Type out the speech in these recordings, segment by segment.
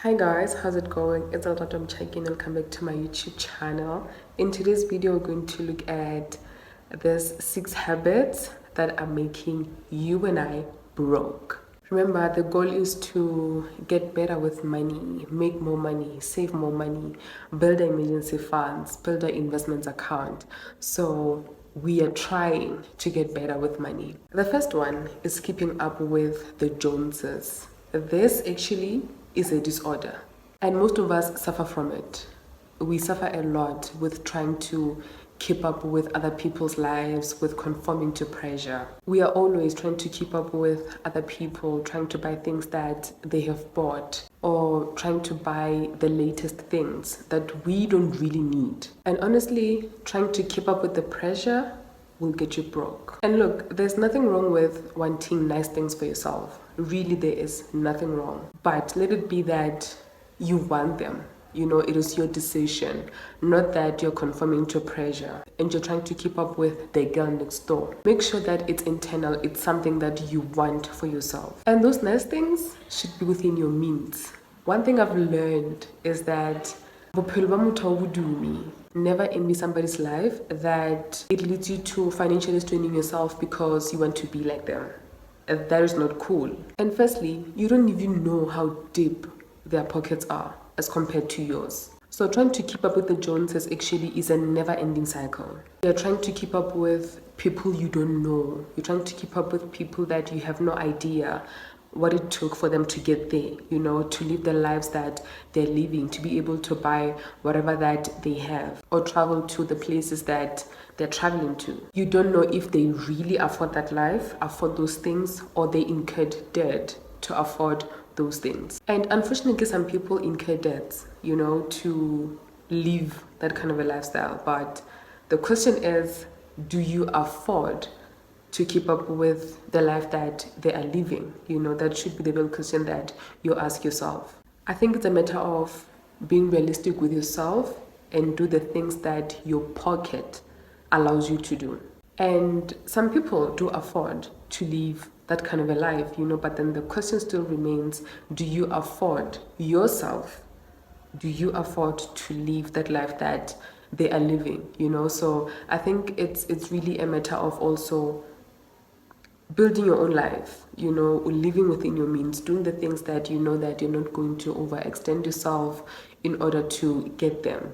Hi guys, how's it going? It's Altatom checking. Welcome back to my YouTube channel. In today's video, we're going to look at these 6 habits that are making you and I broke. Remember, the goal is to get better with money, make more money, save more money, build emergency funds, build an investments account. So we are trying to get better with money. The first one is keeping up with the Joneses. This actually is a disorder, and most of us suffer from it. We suffer a lot with trying to keep up with other people's lives, with conforming to pressure. We are always trying to keep up with other people, trying to buy things that they have bought, or trying to buy the latest things that we don't really need. And honestly, trying to keep up with the pressure will get you broke. And look, there's nothing wrong with wanting nice things for yourself. Really, there is nothing wrong. But let it be that you want them. It is your decision, not that you're conforming to pressure and you're trying to keep up with the girl next door. Make sure that it's internal, it's something that you want for yourself. And those nice things should be within your means. One thing I've learned is that never envy somebody's life that it leads you to financially straining yourself because you want to be like them. That is not cool. And firstly, you don't even know how deep their pockets are as compared to yours. So trying to keep up with the Joneses actually is a never-ending cycle. You're trying to keep up with people you don't know. You're trying to keep up with people that you have no idea what it took for them to get there, to live the lives that they're living, to be able to buy whatever that they have, or travel to the places that they're traveling to. You don't know if they really afford that life, afford those things, or they incurred debt to afford those things. And unfortunately, some people incur debts, to live that kind of a lifestyle. But the question is, do you afford to keep up with the life that they are living? That should be the real question that you ask yourself. I think it's a matter of being realistic with yourself and do the things that your pocket allows you to do. And some people do afford to live that kind of a life, but then the question still remains, do you afford yourself? Do you afford to live that life that they are living? So I think it's really a matter of also building your own life, living within your means, doing the things that that you're not going to overextend yourself in order to get them.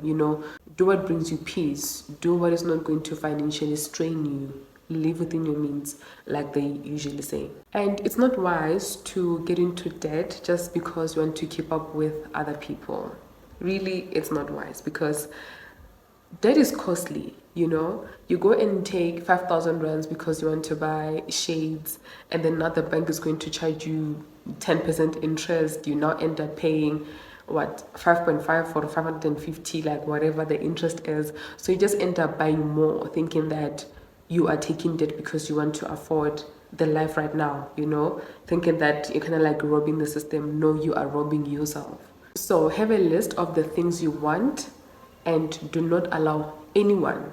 Do what brings you peace, do what is not going to financially strain you, live within your means, like they usually say. And it's not wise to get into debt just because you want to keep up with other people. Really, it's not wise, because debt is costly. You go and take 5,000 rands because you want to buy shades, and then now the bank is going to charge you 10% interest. You now end up paying 5.5 for 550, like whatever the interest is. So you just end up buying more, thinking that you are taking debt because you want to afford the life right now, thinking that you're kind of like robbing the system. No, you are robbing yourself. So have a list of the things you want and do not allow anyone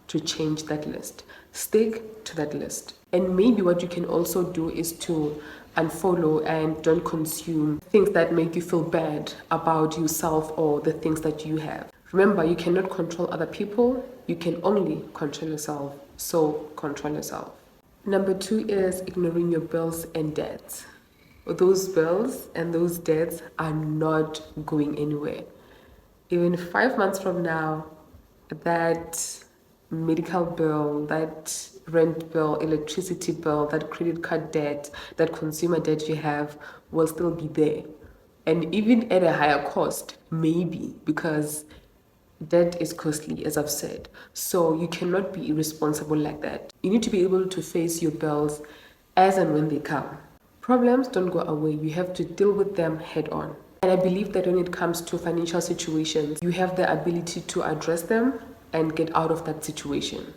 to change that list. Stick to that list. And maybe what you can also do is to unfollow and don't consume things that make you feel bad about yourself or the things that you have. Remember, you cannot control other people. You can only control yourself. So control yourself. Number 2 is ignoring your bills and debts. Those bills and those debts are not going anywhere. Even 5 months from now, that medical bill, that rent bill, electricity bill, that credit card debt, that consumer debt you have will still be there. And even at a higher cost, maybe, because debt is costly, as I've said. So you cannot be irresponsible like that. You need to be able to face your bills as and when they come. Problems don't go away. You have to deal with them head on. And I believe that when it comes to financial situations, you have the ability to address them and get out of that situation.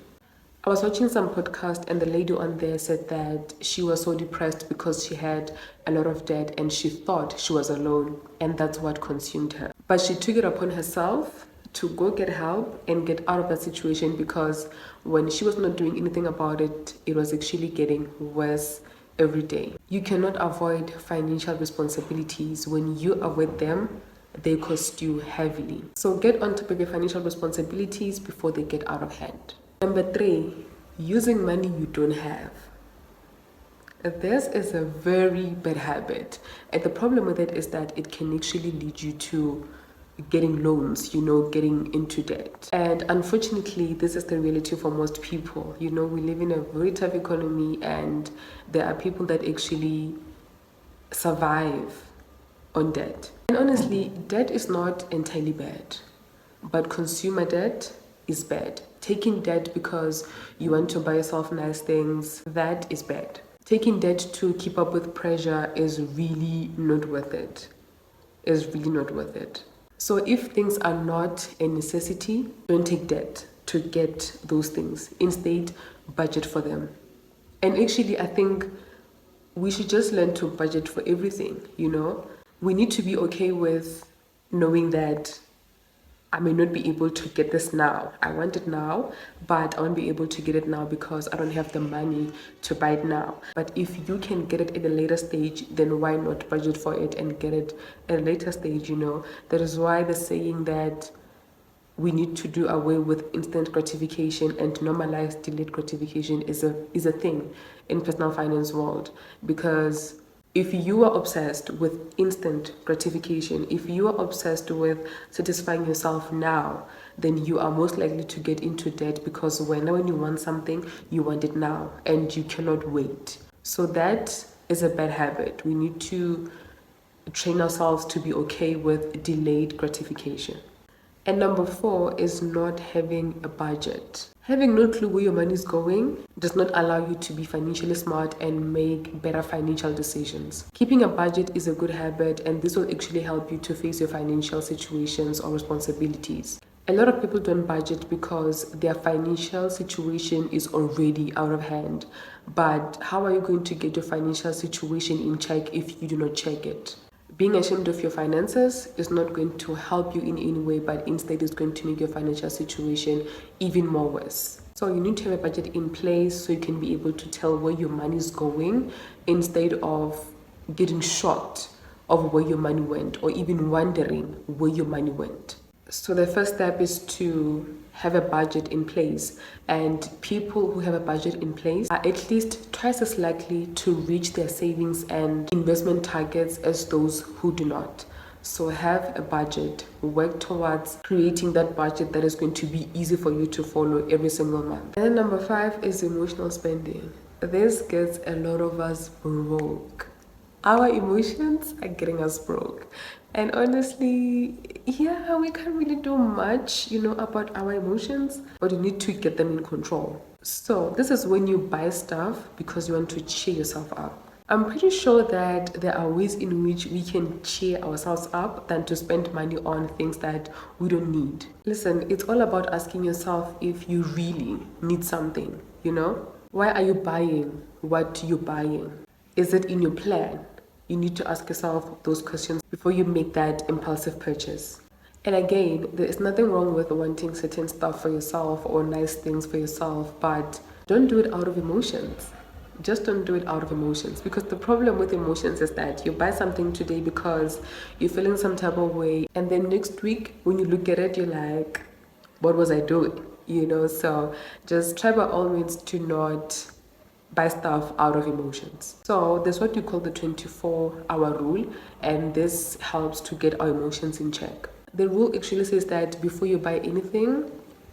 I was watching some podcast, and the lady on there said that she was so depressed because she had a lot of debt and she thought she was alone, and that's what consumed her. But she took it upon herself to go get help and get out of that situation, because when she was not doing anything about it, it was actually getting worse every day. You cannot avoid financial responsibilities. When you avoid them, they cost you heavily. So get on top of your financial responsibilities before they get out of hand. Number 3, using money you don't have. This is a very bad habit, and the problem with it is that it can actually lead you to getting loans, getting into debt. And unfortunately, this is the reality for most people. We live in a very tough economy, and there are people that actually survive on debt. And honestly, debt is not entirely bad, but consumer debt is bad. Taking debt because you want to buy yourself nice things, that is bad. Taking debt to keep up with pressure is really not worth it. Is really not worth it. So if things are not a necessity, don't take debt to get those things. Instead, budget for them. And actually, I think we should just learn to budget for everything, We need to be okay with knowing that I may not be able to get this now. I want it now, but I won't be able to get it now because I don't have the money to buy it now. But if you can get it at a later stage, then why not budget for it and get it at a later stage, That is why the saying that we need to do away with instant gratification and normalize delayed gratification is a thing in personal finance world. Because if you are obsessed with instant gratification, if you are obsessed with satisfying yourself now, then you are most likely to get into debt, because when you want something, you want it now and you cannot wait. So that is a bad habit. We need to train ourselves to be okay with delayed gratification. And number 4 is not having a budget. Having no clue where your money is going does not allow you to be financially smart and make better financial decisions. Keeping a budget is a good habit, and this will actually help you to face your financial situations or responsibilities. A lot of people don't budget because their financial situation is already out of hand. But how are you going to get your financial situation in check if you do not check it? Being ashamed of your finances is not going to help you in any way, but instead is going to make your financial situation even more worse. So you need to have a budget in place so you can be able to tell where your money is going, instead of getting shocked of where your money went or even wondering where your money went. So the first step is to have a budget in place, and people who have a budget in place are at least twice as likely to reach their savings and investment targets as those who do not. So have a budget, work towards creating that budget that is going to be easy for you to follow every single month. And then number 5 is emotional spending. This gets a lot of us broke. Our emotions are getting us broke. And honestly, we can't really do much, about our emotions, but you need to get them in control. So this is when you buy stuff because you want to cheer yourself up. I'm pretty sure that there are ways in which we can cheer ourselves up than to spend money on things that we don't need. Listen, it's all about asking yourself if you really need something, Why are you buying what you're buying? Is it in your plan? You need to ask yourself those questions before you make that impulsive purchase. And again, there is nothing wrong with wanting certain stuff for yourself or nice things for yourself, but don't do it out of emotions. Just don't do it out of emotions, because the problem with emotions is that you buy something today because you're feeling some type of way, and then next week when you look at it, you're like, what was I doing? So just try by all means to not buy stuff out of emotions. So there's what you call the 24-hour rule, and this helps to get our emotions in check. The rule actually says that before you buy anything,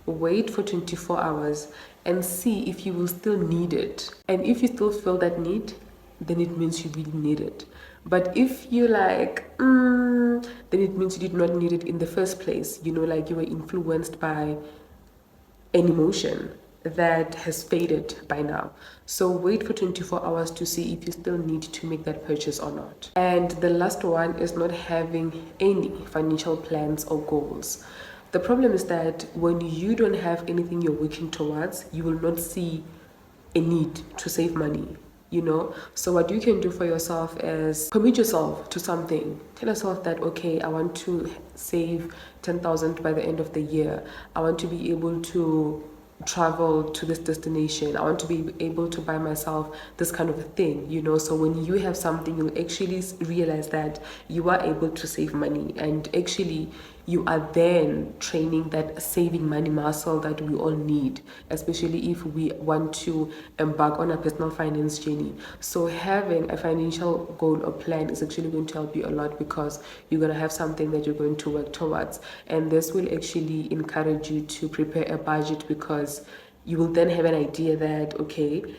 wait for 24 hours and see if you will still need it. And if you still feel that need, then it means you really need it. But if you're like, then it means you did not need it in the first place. Like you were influenced by an emotion that has faded by now. So wait for 24 hours to see if you still need to make that purchase or not. And the last one is not having any financial plans or goals. The problem is that when you don't have anything you're working towards, you will not see a need to save money. So what you can do for yourself is commit yourself to something. Tell yourself that, okay, I want to save 10,000 by the end of the year. I want to be able to travel to this destination. I want to be able to buy myself this kind of a thing, you know. So when you have something, you'll actually realize that you are able to save money, and actually you are then training that saving money muscle that we all need, especially if we want to embark on a personal finance journey. So having a financial goal or plan is actually going to help you a lot, because you're going to have something that you're going to work towards, and this will actually encourage you to prepare a budget, because you will then have an idea that, okay,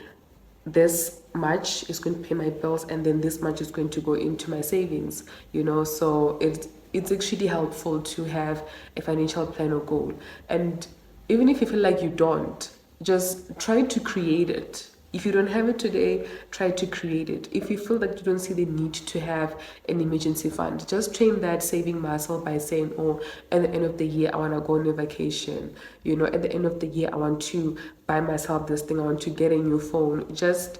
this much is going to pay my bills, and then this much is going to go into my savings, you know. So it's actually helpful to have a financial plan or goal. And even if you feel like you don't, just try to create it. If you don't have it today, try to create it. If you feel that you don't see the need to have an emergency fund, just train that saving muscle by saying, oh, at the end of the year, I want to go on a vacation. You know, at the end of the year, I want to buy myself this thing. I want to get a new phone. Just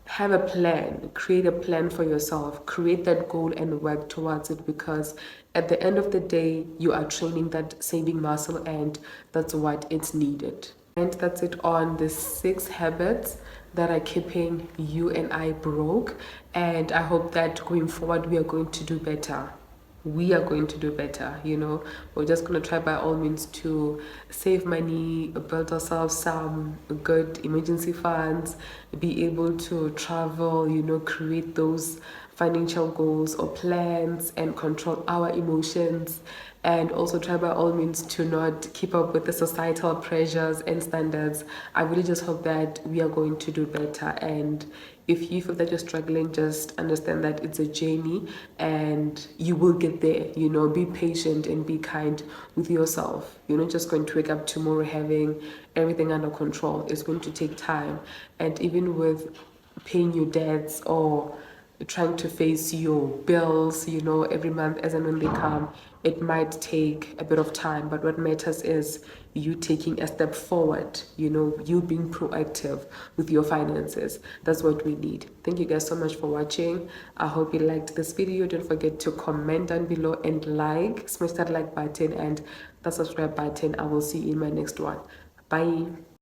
have a plan, create a plan for yourself, create that goal and work towards it, because at the end of the day, you are training that saving muscle, and that's what it's needed. And that's it on the 6 habits that are keeping you and I broke. And I hope that going forward, we are going to do better. We are going to do better, you know. We're just going to try by all means to save money, build ourselves some good emergency funds, be able to travel, you know, create those financial goals or plans, and control our emotions, and also try by all means to not keep up with the societal pressures and standards. I really just hope that we are going to do better. And if you feel that you're struggling, just understand that it's a journey and you will get there. You know, be patient and be kind with yourself. You're not just going to wake up tomorrow having everything under control. It's going to take time. And even with paying your debts or trying to face your bills, you know, every month as and when they come, it might take a bit of time. But what matters is you taking a step forward, you know, you being proactive with your finances. That's what we need. Thank you guys so much for watching. I hope you liked this video. Don't forget to comment down below and smash that like button and the subscribe button. I will see you in my next one. Bye.